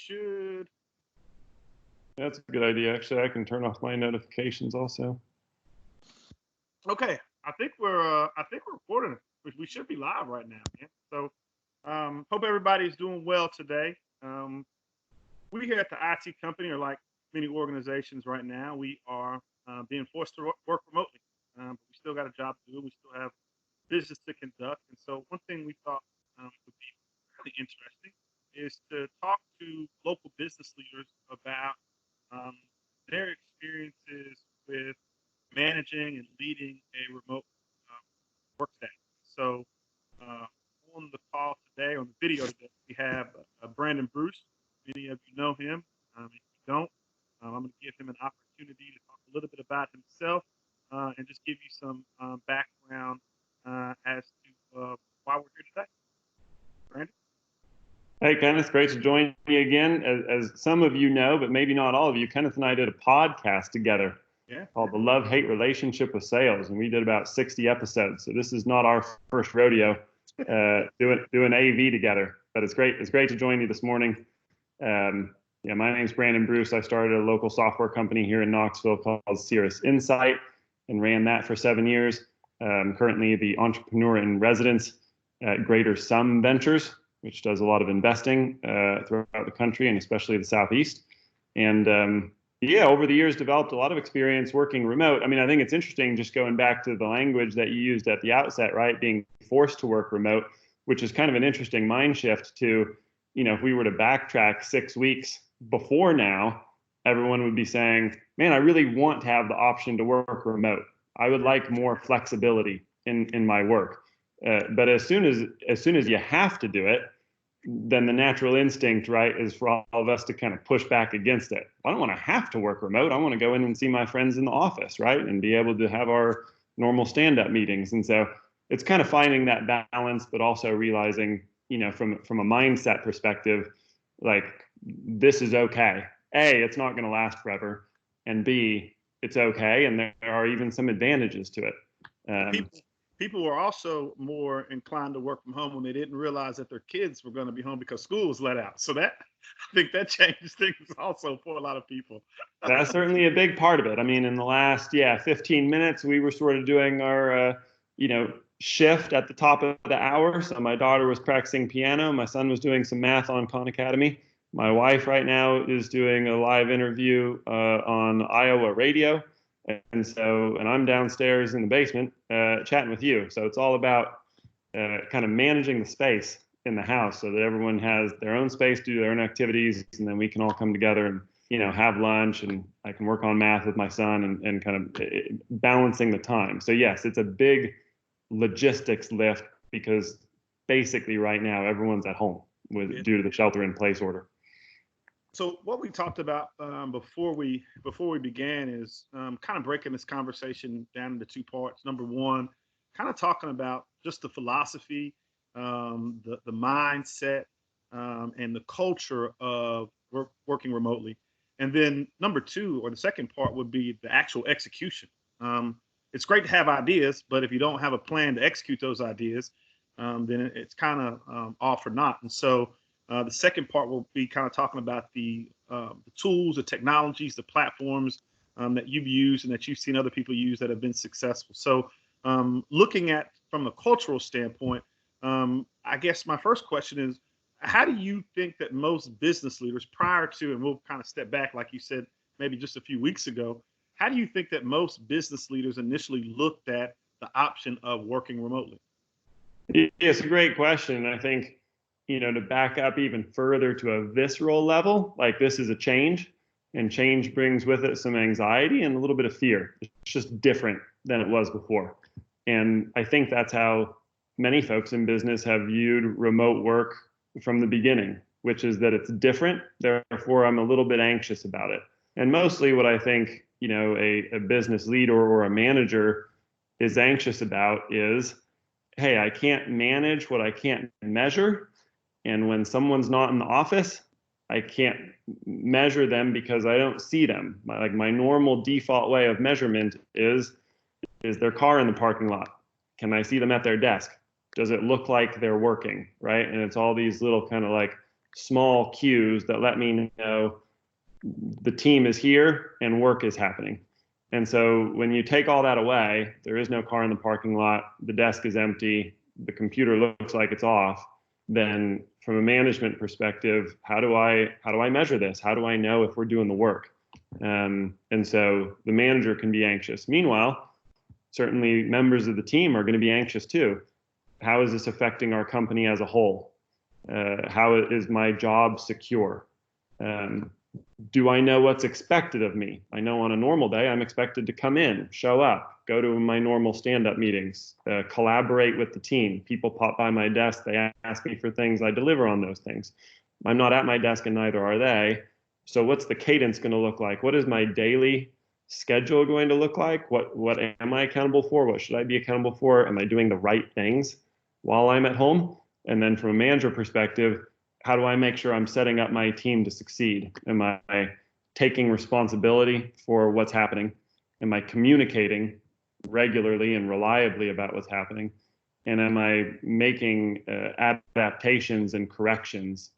should. That's a good idea. Actually, I can turn off my notifications also. Okay, I think we're recording. We should be live right now, man. So, hope everybody's doing well today. We here at the IT company are like many organizations right now. We are being forced to work remotely, but we still got a job to do. We still have business to conduct, and so one thing we thought would be really interesting is to talk to local business leaders about um, their experiences with managing and leading a remote work staff. So uh, on the call today, on the video today, we have Brandon Bruce. Many of you know him. If you don't, I'm going to give him an opportunity to talk a little bit about himself and just give you some background as to why we're here today. Brandon? Hey, Kenneth, great to join you again. As some of you know, but maybe not all of you, Kenneth and I did a podcast together called The Love-Hate Relationship with Sales, and we did about 60 episodes. So this is not our first rodeo doing AV together, but it's great. It's great to join you this morning. My name's Brandon Bruce. I started a local software company here in Knoxville called Cirrus Insight and ran that for 7 years. I'm currently the entrepreneur in residence at Greater Sum Ventures, which does a lot of investing throughout the country and especially the Southeast. And over the years, developed a lot of experience working remote. I mean, I think it's interesting just going back to the language that you used at the outset, right? Being forced to work remote, which is kind of an interesting mind shift to, if we were to backtrack 6 weeks before now, everyone would be saying, man, I really want to have the option to work remote. I would like more flexibility in my work. But as soon as you have to do it, then the natural instinct, right, is for all of us to kind of push back against it. I don't want to have to work remote. I want to go in and see my friends in the office, right, and be able to have our normal stand-up meetings. And so it's kind of finding that balance, but also realizing, from a mindset perspective, like this is okay. A, it's not going to last forever, and B, it's okay, and there are even some advantages to it. People were also more inclined to work from home when they didn't realize that their kids were going to be home because school was let out. So I think that changes things also for a lot of people. That's certainly a big part of it. I mean, in the last 15 minutes, we were sort of doing our shift at the top of the hour. So my daughter was practicing piano. My son was doing some math on Khan Academy. My wife right now is doing a live interview on Iowa radio. And I'm downstairs in the basement chatting with you. So it's all about kind of managing the space in the house so that everyone has their own space, do their own activities, and then we can all come together and, have lunch, and I can work on math with my son and kind of balancing the time. So yes, it's a big logistics lift because basically right now everyone's at home due to the shelter-in-place order. So what we talked about before we began is kind of breaking this conversation down into two parts. Number one, kind of talking about just the philosophy, the mindset, and the culture of working remotely. And then number two, or the second part, would be the actual execution. It's great to have ideas, but if you don't have a plan to execute those ideas, then it's kind of all for naught. And so the second part will be kind of talking about the tools, the technologies, the platforms that you've used and that you've seen other people use that have been successful. So looking at from a cultural standpoint, I guess my first question is, how do you think that most business leaders prior to, and we'll kind of step back, like you said, maybe just a few weeks ago, how do you think that most business leaders initially looked at the option of working remotely? Yeah, it's a great question. I think, to back up even further to a visceral level, like this is a change, and change brings with it some anxiety and a little bit of fear. It's just different than it was before. And I think that's how many folks in business have viewed remote work from the beginning, which is that it's different. Therefore, I'm a little bit anxious about it. And mostly what I think, a business leader or a manager is anxious about is, hey, I can't manage what I can't measure. And when someone's not in the office, I can't measure them because I don't see them. My normal default way of measurement is their car in the parking lot? Can I see them at their desk? Does it look like they're working, right? And it's all these little kind of like small cues that let me know the team is here and work is happening. And so when you take all that away, there is no car in the parking lot, the desk is empty, the computer looks like it's off, then from a management perspective, how do I measure this? How do I know if we're doing the work? And so the manager can be anxious. Meanwhile, certainly members of the team are going to be anxious too. How is this affecting our company as a whole? How is my job secure? Do I know what's expected of me? I know on a normal day, I'm expected to come in, show up, go to my normal stand-up meetings, collaborate with the team. People pop by my desk, they ask me for things, I deliver on those things. I'm not at my desk and neither are they. So what's the cadence going to look like? What is my daily schedule going to look like? What am I accountable for? What should I be accountable for? Am I doing the right things while I'm at home? And then from a manager perspective, how do I make sure I'm setting up my team to succeed? Am I taking responsibility for what's happening? Am I communicating regularly and reliably about what's happening? And am I making adaptations and corrections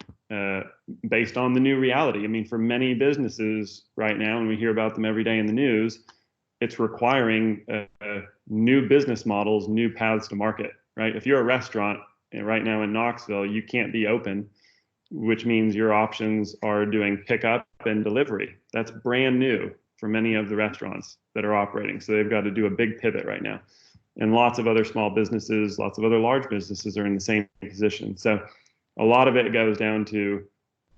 based on the new reality? I mean, for many businesses right now, and we hear about them every day in the news, it's requiring new business models, new paths to market, right? If you're a restaurant right now in Knoxville, you can't be open, which means your options are doing pickup and delivery. That's brand new for many of the restaurants that are operating. So they've got to do a big pivot right now. And lots of other small businesses, lots of other large businesses are in the same position. So a lot of it goes down to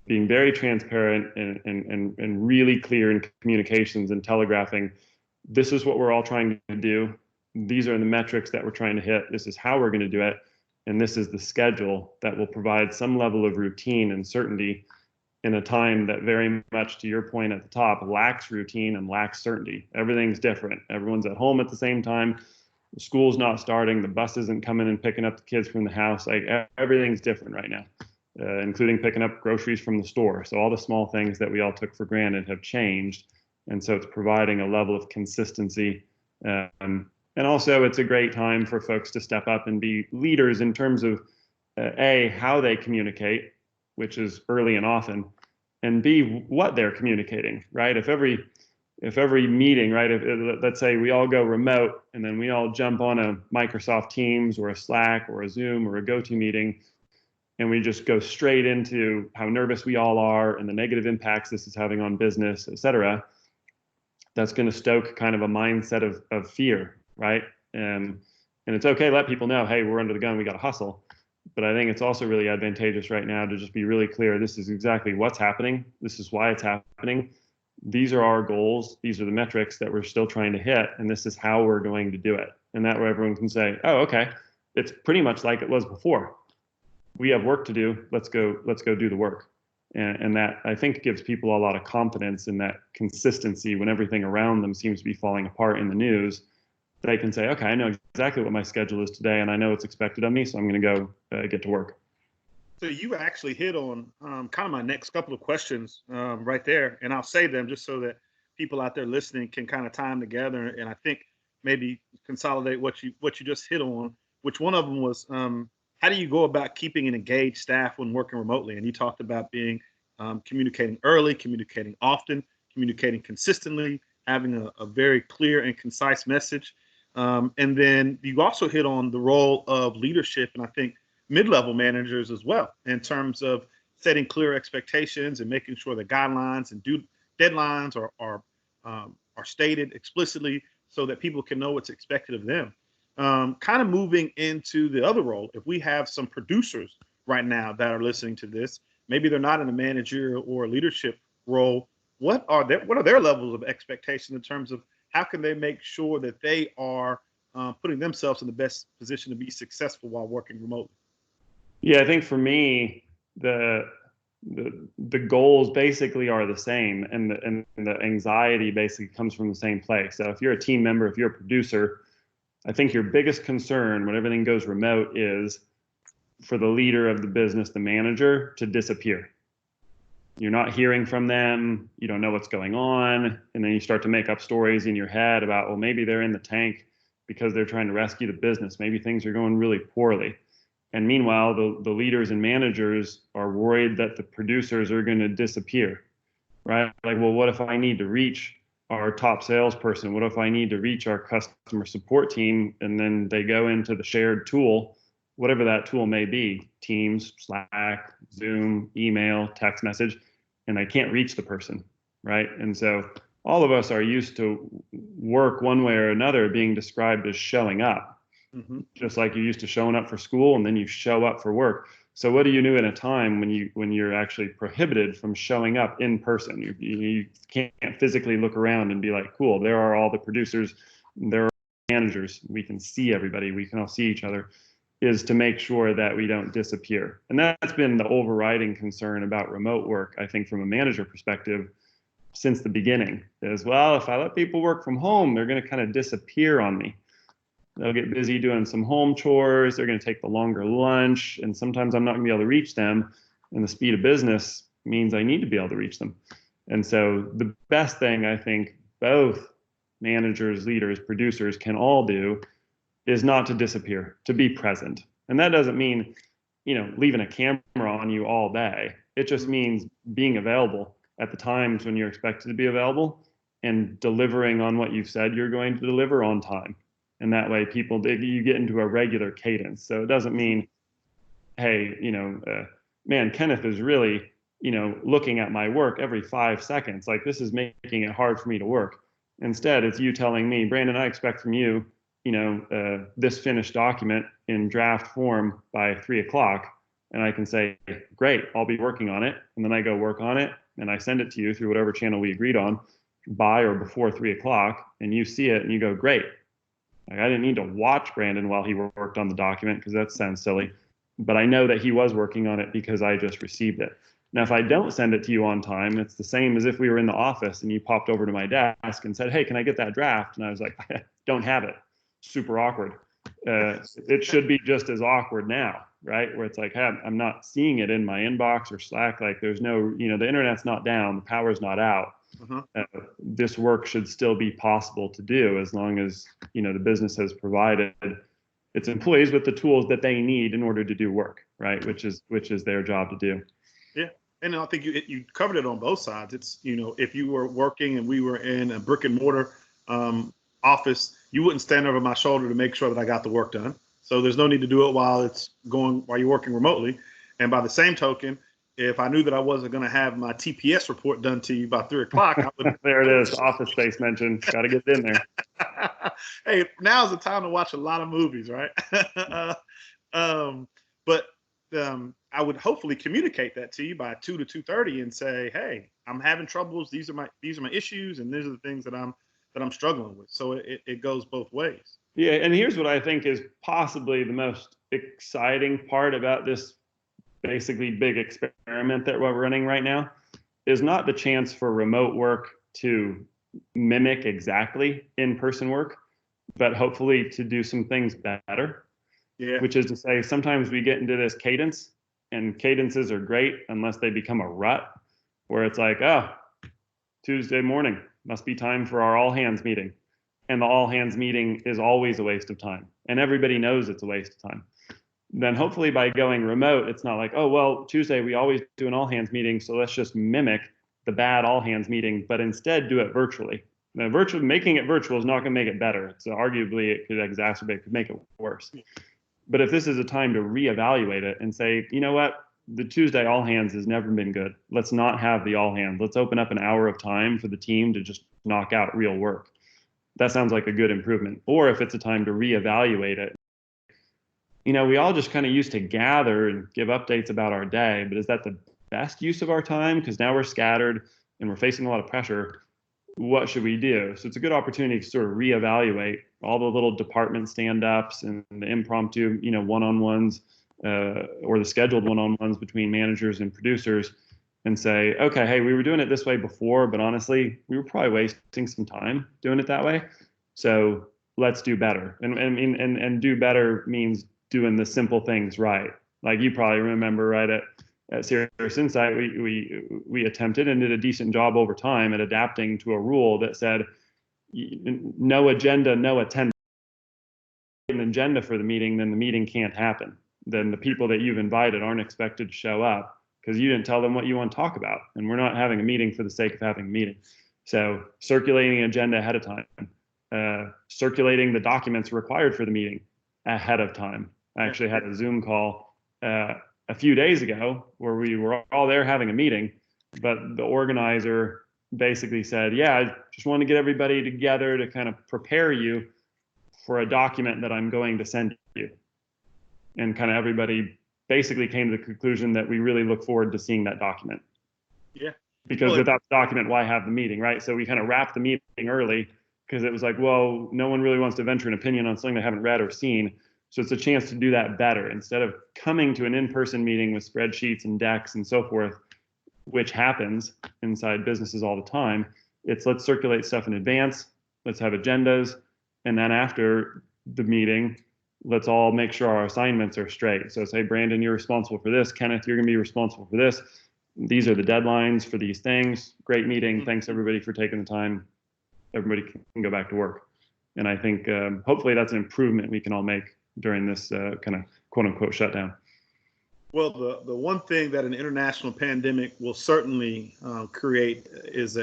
being very transparent and really clear in communications and telegraphing, this is what we're all trying to do. These are the metrics that we're trying to hit. This is how we're going to do it. And this is the schedule that will provide some level of routine and certainty in a time that very much, to your point at the top, lacks routine and lacks certainty. Everything's different. Everyone's at home at the same time. The school's not starting. The bus isn't coming and picking up the kids from the house. Like everything's different right now, including picking up groceries from the store. So all the small things that we all took for granted have changed. And so it's providing a level of consistency. And also, it's a great time for folks to step up and be leaders in terms of A, how they communicate, which is early and often, and B, what they're communicating, right? If every meeting, right, let's say we all go remote and then we all jump on a Microsoft Teams or a Slack or a Zoom or a GoToMeeting, and we just go straight into how nervous we all are and the negative impacts this is having on business, et cetera, that's going to stoke kind of a mindset of fear. Right. And it's okay to let people know, hey, we're under the gun, we got to hustle. But I think it's also really advantageous right now to just be really clear. This is exactly what's happening. This is why it's happening. These are our goals. These are the metrics that we're still trying to hit. And this is how we're going to do it. And that way everyone can say, oh, okay, it's pretty much like it was before. We have work to do. Let's go do the work. And that, I think, gives people a lot of confidence in that consistency when everything around them seems to be falling apart in the news. They can say, okay, I know exactly what my schedule is today, and I know what's expected of me, so I'm going to go get to work. So you actually hit on kind of my next couple of questions right there, and I'll say them just so that people out there listening can kind of tie them together, and I think maybe consolidate what you just hit on, which one of them was, how do you go about keeping an engaged staff when working remotely? And you talked about being communicating early, communicating often, communicating consistently, having a very clear and concise message. And then you also hit on the role of leadership, and I think mid-level managers as well, in terms of setting clear expectations and making sure the guidelines and deadlines are stated explicitly so that people can know what's expected of them. Kind of moving into the other role, if we have some producers right now that are listening to this, maybe they're not in a managerial or leadership role. What are their levels of expectation in terms of how can they make sure that they are putting themselves in the best position to be successful while working remotely? Yeah, I think for me, the goals basically are the same, and the anxiety basically comes from the same place. So if you're a team member, if you're a producer, I think your biggest concern when everything goes remote is for the leader of the business, the manager, to disappear. You're not hearing from them. You don't know what's going on. And then you start to make up stories in your head about, well, maybe they're in the tank because they're trying to rescue the business. Maybe things are going really poorly. And meanwhile, the leaders and managers are worried that the producers are going to disappear, right? Like, well, what if I need to reach our top salesperson? What if I need to reach our customer support team? And then they go into the shared tool, whatever that tool may be, Teams, Slack, Zoom, email, text message, and I can't reach the person, right? And so all of us are used to work one way or another being described as showing up. Mm-hmm. Just like you're used to showing up for school and then you show up for work. So what do you do in a time when you're actually prohibited from showing up in person? You can't physically look around and be like, cool, there are all the producers, there are managers, we can see everybody, we can all see each other, is to make sure that we don't disappear. And that's been the overriding concern about remote work, I think, from a manager perspective since the beginning, is, well, if I let people work from home, they're going to kind of disappear on me. They'll get busy doing some home chores. They're going to take the longer lunch. And sometimes I'm not going to be able to reach them. And the speed of business means I need to be able to reach them. And so the best thing I think both managers, leaders, producers can all do is not to disappear, to be present. And that doesn't mean, leaving a camera on you all day. It just means being available at the times when you're expected to be available and delivering on what you've said you're going to deliver on time. And that way you get into a regular cadence. So it doesn't mean, hey, man, Kenneth is really, looking at my work every 5 seconds. Like, this is making it hard for me to work. Instead, it's you telling me, Brandon, I expect from you, this finished document in draft form by 3:00. And I can say, great, I'll be working on it. And then I go work on it and I send it to you through whatever channel we agreed on by or before 3:00. And you see it and you go, great. Like, I didn't need to watch Brandon while he worked on the document because that sounds silly, but I know that he was working on it because I just received it. Now, if I don't send it to you on time, it's the same as if we were in the office and you popped over to my desk and said, hey, can I get that draft? And I was like, I don't have it. Super awkward. It should be just as awkward now, right? Where it's like, hey, I'm not seeing it in my inbox or Slack. Like, there's no, the internet's not down, the power's not out. This work should still be possible to do as long as the business has provided its employees with the tools that they need in order to do work, right? Which is their job to do. Yeah, and I think you covered it on both sides. It's if you were working and we were in a brick and mortar office, you wouldn't stand over my shoulder to make sure that I got the work done. So there's no need to do it while you're working remotely. And by the same token, if I knew that I wasn't going to have my TPS report done to you by 3:00, I would. There it is, Office Space mentioned. Got to get it in there. Hey, now's the time to watch a lot of movies, right? But I would hopefully communicate that to you by 2 to 2:30 and say, hey, I'm having troubles. These are my issues, and these are the things that I'm struggling with. So it goes both ways. Yeah, and here's what I think is possibly the most exciting part about this basically big experiment that we're running right now is not the chance for remote work to mimic exactly in-person work, but hopefully to do some things better. Yeah. Which is to say, sometimes we get into this cadence, and cadences are great unless they become a rut where it's like, oh, Tuesday morning must be time for our all hands meeting. And the all hands meeting is always a waste of time. And everybody knows it's a waste of time. Then hopefully by going remote, it's not like, oh, well, Tuesday we always do an all hands meeting, so let's just mimic the bad all hands meeting, but instead do it virtually. Now, making it virtual is not going to make it better. So arguably it could exacerbate, could make it worse. But if this is a time to reevaluate it and say, you know what, the Tuesday all hands has never been good. Let's not have the all hands. Let's open up an hour of time for the team to just knock out real work. That sounds like a good improvement. Or if it's a time to reevaluate it, we all just kind of used to gather and give updates about our day, but is that the best use of our time? Because now we're scattered and we're facing a lot of pressure. What should we do? So it's a good opportunity to sort of reevaluate all the little department stand-ups and the impromptu, one-on-ones or the scheduled one-on-ones between managers and producers and say, okay, hey, we were doing it this way before, but honestly, we were probably wasting some time doing it that way. So let's do better. And do better means doing the simple things right. Like you probably remember, right, at Cirrus Insight, we attempted and did a decent job over time at adapting to a rule that said no agenda, no attendance. An agenda for the meeting, then the meeting can't happen. then the people that you've invited aren't expected to show up because you didn't tell them what you want to talk about. And we're not having a meeting for the sake of having a meeting. So circulating an agenda ahead of time, circulating the documents required for the meeting ahead of time. I actually had a Zoom call a few days ago where we were all there having a meeting, but the organizer basically said, yeah, I just want to get everybody together to kind of prepare you for a document that I'm going to send you. And kind of everybody basically came to the conclusion that we really look forward to seeing that document. Yeah. Because without the document, why have the meeting, right? So we kind of wrapped the meeting early because it was like, well, no one really wants to venture an opinion on something they haven't read or seen. So it's a chance to do that better instead of coming to an in-person meeting with spreadsheets and decks and so forth, which happens inside businesses all the time. It's let's circulate stuff in advance, let's have agendas, and then after the meeting, let's all make sure our assignments are straight. So say, Brandon, you're responsible for this. Kenneth, you're gonna be responsible for this. These are the deadlines for these things. Great meeting. Thanks everybody for taking the time. Everybody can go back to work. And I think hopefully that's an improvement we can all make during this kind of quote unquote shutdown. Well, the one thing that an international pandemic will certainly create is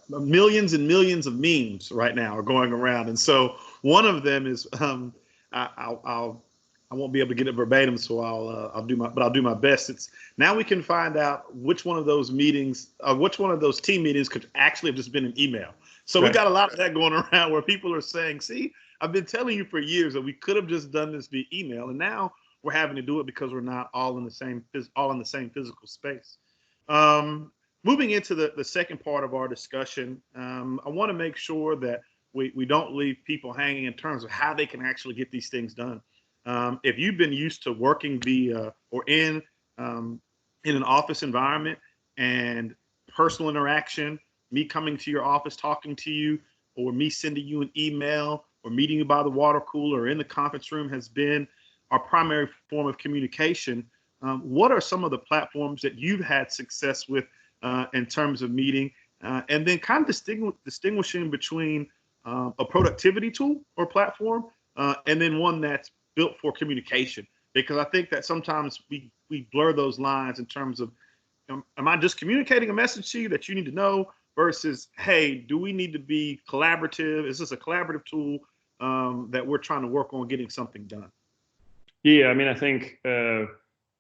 millions and millions of memes right now are going around. And so one of them is I won't be able to get it verbatim, so I'll do my best. It's now we can find out which one of those meetings, which one of those team meetings could actually have just been an email. So we got a lot of that going around where people are saying, see, I've been telling you for years that we could have just done this via email, and now we're having to do it because we're not all in the same physical space. Moving into the second part of our discussion, I want to make sure that we don't leave people hanging in terms of how they can actually get these things done. If you've been used to working via or in an office environment and personal interaction, me coming to your office, talking to you, or me sending you an email or meeting you by the water cooler or in the conference room has been our primary form of communication, what are some of the platforms that you've had success with in terms of meeting? And then kind of distinguishing between a productivity tool or platform and then one that's built for communication, because I think that sometimes we blur those lines in terms of, am I just communicating a message to you that you need to know versus, hey, do we need to be collaborative? Is this a collaborative tool that we're trying to work on getting something done? Yeah, I mean, I think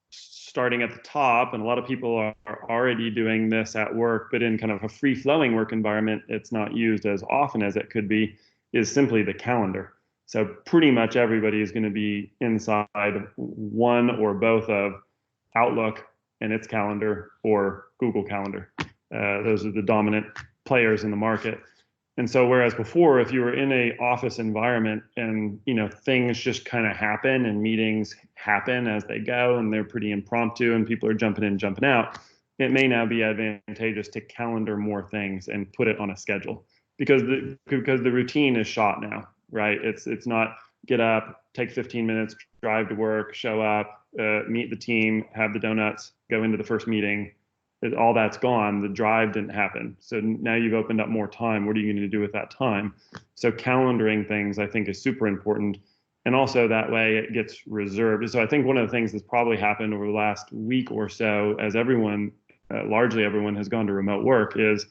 starting at the top, and a lot of people are already doing this at work, but in kind of a free-flowing work environment, it's not used as often as it could be, is simply the calendar. So pretty much everybody is going to be inside one or both of Outlook and its calendar or Google Calendar. Those are the dominant players in the market. And so whereas before, if you were in a office environment and things just kind of happen and meetings happen as they go and they're pretty impromptu and people are jumping in, jumping out, it may now be advantageous to calendar more things and put it on a schedule because the routine is shot now. Right? It's not get up, take 15 minutes, drive to work, show up, meet the team, have the donuts, go into the first meeting. All that's gone. The drive didn't happen. So now you've opened up more time. What are you going to do with that time? So calendaring things, I think, is super important. And also that way it gets reserved. So I think one of the things that's probably happened over the last week or so as largely everyone has gone to remote work is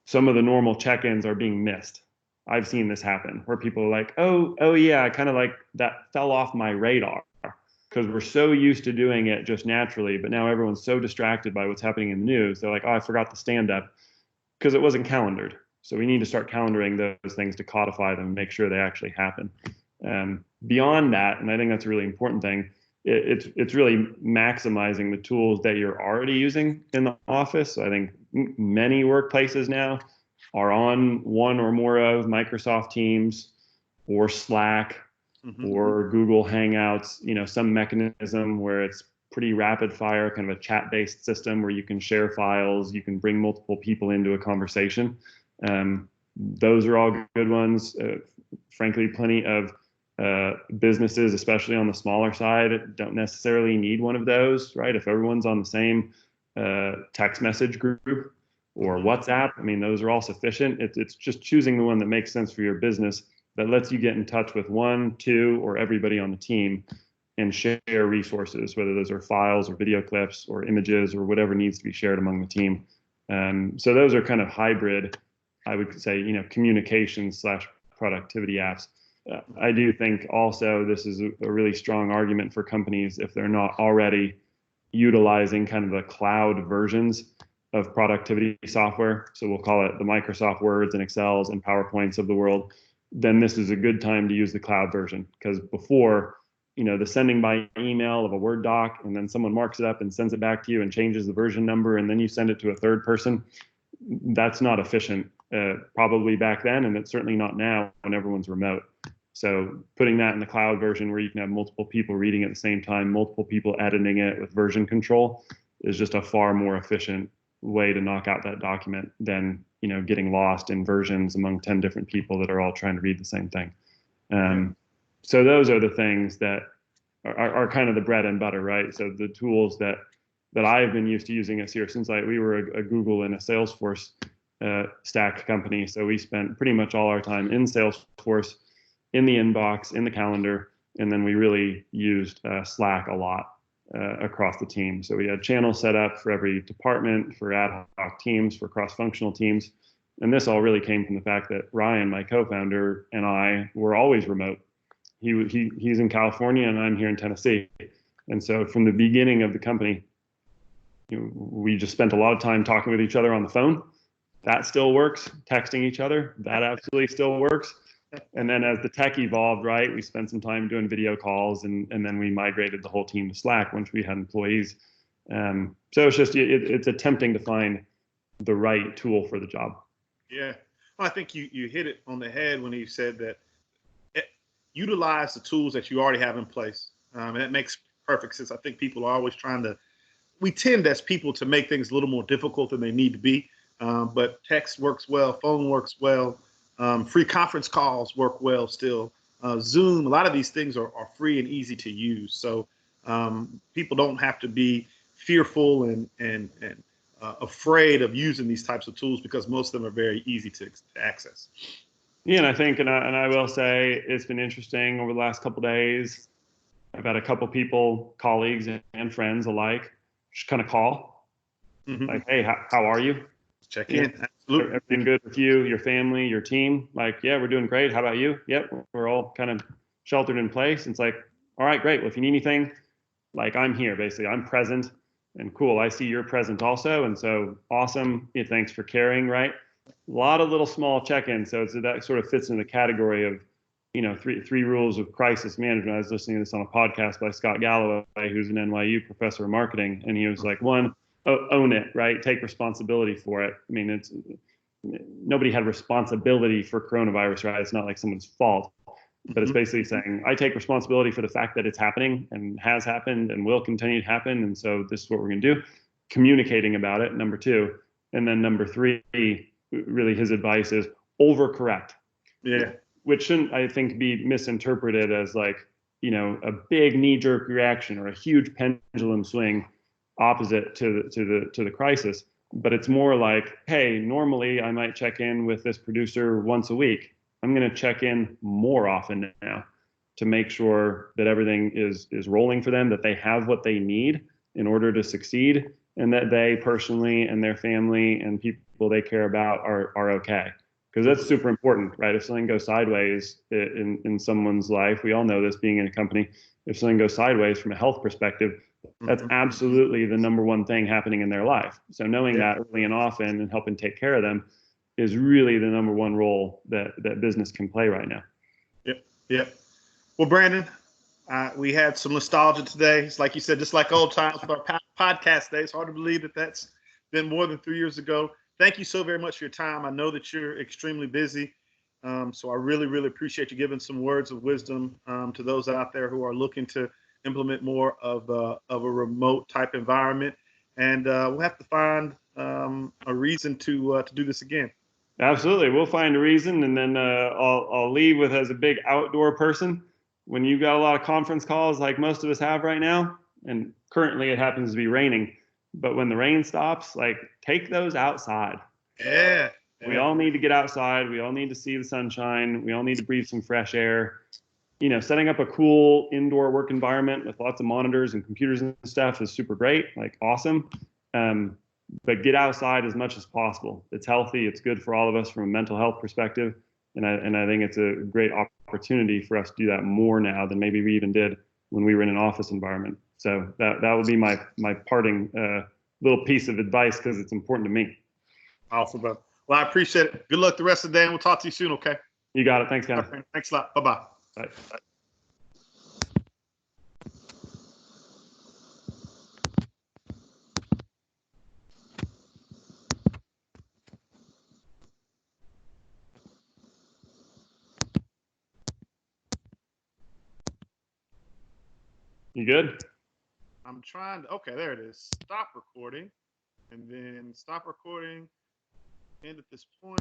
some of the normal check-ins are being missed. I've seen this happen where people are like, oh yeah, kind of like that fell off my radar because we're so used to doing it just naturally, but now everyone's so distracted by what's happening in the news. They're like, oh, I forgot the stand-up because it wasn't calendared. So we need to start calendaring those things to codify them and make sure they actually happen. Beyond that, and I think that's a really important thing, it's really maximizing the tools that you're already using in the office. So I think many workplaces now are on one or more of Microsoft Teams or Slack or Google Hangouts, some mechanism where it's pretty rapid fire, kind of a chat-based system where you can share files, you can bring multiple people into a conversation. Those are all good ones. Frankly, plenty of businesses, especially on the smaller side, don't necessarily need one of those, right? If everyone's on the same text message group or WhatsApp, I mean, those are all sufficient. It's just choosing the one that makes sense for your business that lets you get in touch with one, two, or everybody on the team. and share resources, whether those are files or video clips or images or whatever needs to be shared among the team. So those are kind of hybrid, I would say, communications / productivity apps. I do think also this is a really strong argument for companies if they're not already utilizing kind of the cloud versions of productivity software. So we'll call it the Microsoft Words and Excels and PowerPoints of the world. Then this is a good time to use the cloud version, because before, the sending by email of a Word doc and then someone marks it up and sends it back to you and changes the version number and then you send it to a third person, that's not efficient, probably back then, and it's certainly not now when everyone's remote. So putting that in the cloud version where you can have multiple people reading at the same time, multiple people editing it with version control is just a far more efficient way to knock out that document than, getting lost in versions among 10 different people that are all trying to read the same thing. So those are the things that are kind of the bread and butter, right? So the tools that I've been used to using at Cirrus Insight, we were a Google and a Salesforce stack company. So we spent pretty much all our time in Salesforce, in the inbox, in the calendar, and then we really used Slack a lot across the team. So we had channels set up for every department, for ad hoc teams, for cross-functional teams. And this all really came from the fact that Ryan, my co-founder, and I were always remote. He's in California and I'm here in Tennessee. And so from the beginning of the company, we just spent a lot of time talking with each other on the phone. That still works. Texting each other, that absolutely still works. And then as the tech evolved, right, we spent some time doing video calls, and then we migrated the whole team to Slack once we had employees. So it's just, it's attempting to find the right tool for the job. Yeah. Well, I think you hit it on the head when you said that utilize the tools that you already have in place. And that makes perfect sense. I think people are always we tend as people to make things a little more difficult than they need to be. But text works well, phone works well. Free conference calls work well still. Zoom, a lot of these things are free and easy to use. So people don't have to be fearful and afraid of using these types of tools, because most of them are very easy to access. Yeah, and I think, and I will say, it's been interesting over the last couple of days. I've had a couple people, colleagues and friends alike, just kind of call, like, hey, how are you? Check in. Absolutely. Everything good with you, your family, your team? Like, yeah, we're doing great. How about you? Yep, we're all kind of sheltered in place. And it's like, all right, great. Well, if you need anything, like, I'm here, basically. I'm present, and cool. I see you're present also. And so awesome. Yeah, thanks for caring, right? A lot of little small check-ins. So that sort of fits in the category of, three rules of crisis management. I was listening to this on a podcast by Scott Galloway, who's an NYU professor of marketing. And he was like, one, own it, right? Take responsibility for it. I mean, nobody had responsibility for coronavirus, right? It's not like someone's fault, but it's basically saying, I take responsibility for the fact that it's happening and has happened and will continue to happen. And so this is what we're going to do. Communicating about it, number two. And then number three, really his advice is overcorrect. Yeah. Which shouldn't, I think, be misinterpreted as like, a big knee-jerk reaction or a huge pendulum swing opposite to the crisis. But it's more like, hey, normally I might check in with this producer once a week. I'm going to check in more often now to make sure that everything is rolling for them, that they have what they need in order to succeed, and that they personally and their family and people they care about are okay. Because that's super important, right? If something goes sideways in someone's life, we all know this being in a company, if something goes sideways from a health perspective, that's absolutely the number one thing happening in their life. So knowing that early and often and helping take care of them is really the number one role that business can play right now. Yep. Well, Brandon, we had some nostalgia today. It's like you said, just like old times with our podcast days. Hard to believe that that's been more than 3 years ago. Thank you so very much for your time. I know that you're extremely busy. So I really, really appreciate you giving some words of wisdom to those out there who are looking to implement more of a remote type environment. And we'll have to find a reason to do this again. Absolutely. We'll find a reason. And then I'll leave with, as a big outdoor person, when you've got a lot of conference calls like most of us have right now, and currently it happens to be raining, but when the rain stops, like, take those outside. Yeah. We all need to get outside. We all need to see the sunshine. We all need to breathe some fresh air. setting up a cool indoor work environment with lots of monitors and computers and stuff is super great, like awesome. But get outside as much as possible. It's healthy. It's good for all of us from a mental health perspective. And I think it's a great opportunity for us to do that more now than maybe we even did when we were in an office environment. So that would be my parting little piece of advice, because it's important to me. Awesome, brother. Well, I appreciate it. Good luck the rest of the day, and we'll talk to you soon, okay? You got it. Thanks, Kenneth. Okay. Thanks a lot. Bye-bye. Bye. You good? I'm trying to, okay, there it is. Stop recording, and then stop recording, end at this point.